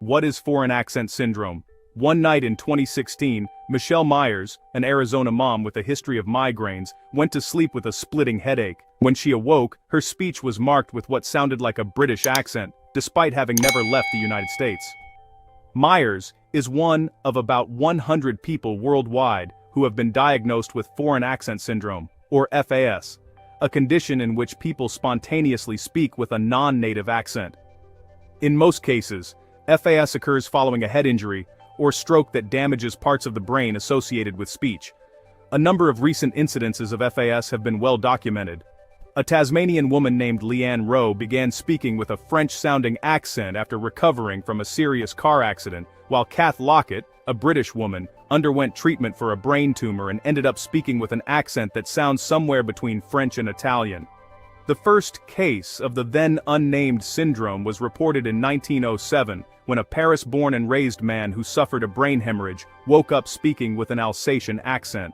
What is foreign accent syndrome? One night in 2016, Michelle Myers, an Arizona mom with a history of migraines, went to sleep with a splitting headache. When she awoke, her speech was marked with what sounded like a British accent, despite having never left the United States. Myers is one of about 100 people worldwide who have been diagnosed with foreign accent syndrome, or FAS, a condition in which people spontaneously speak with a non-native accent. In most cases, FAS occurs following a head injury or stroke that damages parts of the brain associated with speech. A number of recent incidences of FAS have been well documented. A Tasmanian woman named Leanne Rowe began speaking with a French-sounding accent after recovering from a serious car accident, while Kath Lockett, a British woman, underwent treatment for a brain tumor and ended up speaking with an accent that sounds somewhere between French and Italian. The first case of the then-unnamed syndrome was reported in 1907, when a Paris-born and raised man who suffered a brain hemorrhage woke up speaking with an Alsatian accent.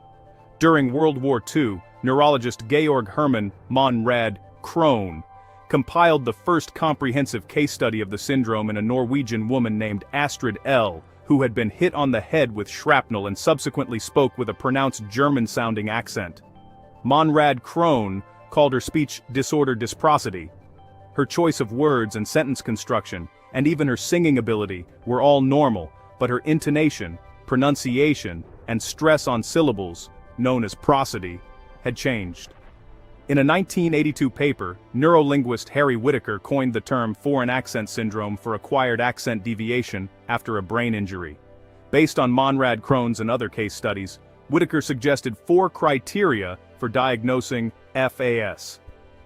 During World War II, neurologist Georg Hermann Monrad Krohn compiled the first comprehensive case study of the syndrome in a Norwegian woman named Astrid L., who had been hit on the head with shrapnel and subsequently spoke with a pronounced German-sounding accent. Monrad Krohn called her speech disorder dysprosody. Her choice of words and sentence construction, and even her singing ability, were all normal, but her intonation, pronunciation, and stress on syllables, known as prosody, had changed. In a 1982 paper, neurolinguist Harry Whitaker coined the term foreign accent syndrome for acquired accent deviation after a brain injury. Based on Monrad Krohn's and other case studies, Whitaker suggested 4 criteria for diagnosing FAS.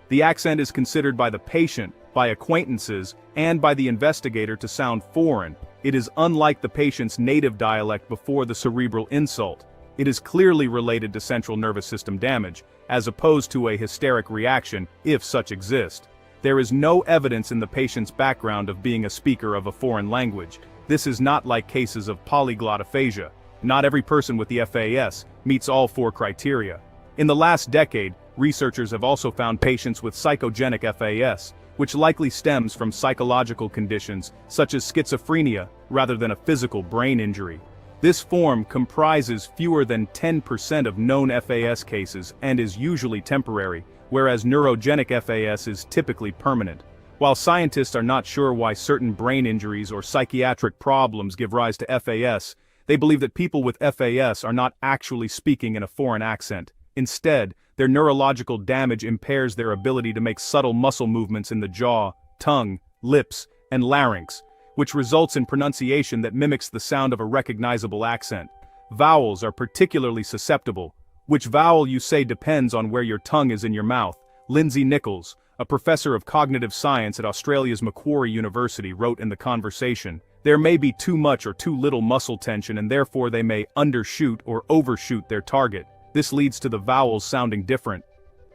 The accent is considered by the patient, by acquaintances, and by the investigator to sound foreign. It is unlike the patient's native dialect before the cerebral insult. It is clearly related to central nervous system damage, as opposed to a hysteric reaction, if such exist. There is no evidence in the patient's background of being a speaker of a foreign language. This is not like cases of polyglot aphasia. Not every person with the FAS meets all 4 criteria. In the last decade, researchers have also found patients with psychogenic FAS, which likely stems from psychological conditions such as schizophrenia rather than a physical brain injury. This form comprises fewer than 10% of known FAS cases and is usually temporary, whereas neurogenic FAS is typically permanent. While scientists are not sure why certain brain injuries or psychiatric problems give rise to FAS, they believe that people with FAS are not actually speaking in a foreign accent. Instead, their neurological damage impairs their ability to make subtle muscle movements in the jaw, tongue, lips, and larynx, which results in pronunciation that mimics the sound of a recognizable accent. Vowels are particularly susceptible. Which vowel you say depends on where your tongue is in your mouth. Lindsay Nichols, a professor of cognitive science at Australia's Macquarie University, wrote in The Conversation, "There may be too much or too little muscle tension, and therefore they may undershoot or overshoot their target. This leads to the vowels sounding different.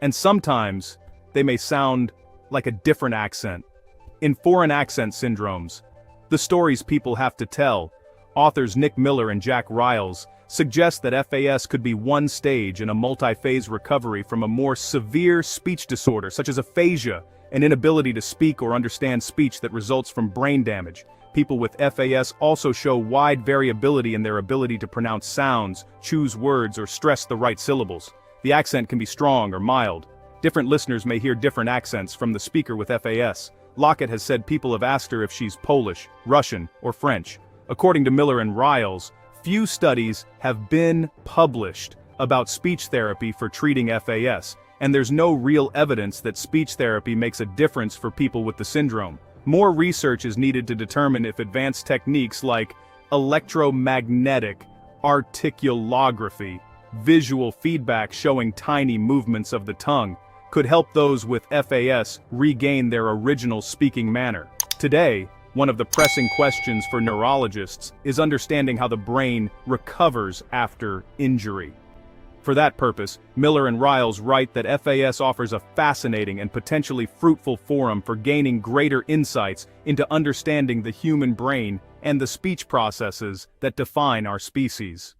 And sometimes, they may sound like a different accent." In foreign accent syndromes, the stories people have to tell, authors Nick Miller and Jack Riles suggest that FAS could be one stage in a multi-phase recovery from a more severe speech disorder such as aphasia, an inability to speak or understand speech that results from brain damage. People with FAS also show wide variability in their ability to pronounce sounds, choose words, or stress the right syllables. The accent can be strong or mild. Different listeners may hear different accents from the speaker with FAS. Lockett has said people have asked her if she's Polish, Russian, or French. According to Miller and Riles, few studies have been published about speech therapy for treating FAS, and there's no real evidence that speech therapy makes a difference for people with the syndrome. More research is needed to determine if advanced techniques like electromagnetic articulography, visual feedback showing tiny movements of the tongue, could help those with FAS regain their original speaking manner. Today, one of the pressing questions for neurologists is understanding how the brain recovers after injury. For that purpose, Miller and Riles write that FAS offers a fascinating and potentially fruitful forum for gaining greater insights into understanding the human brain and the speech processes that define our species.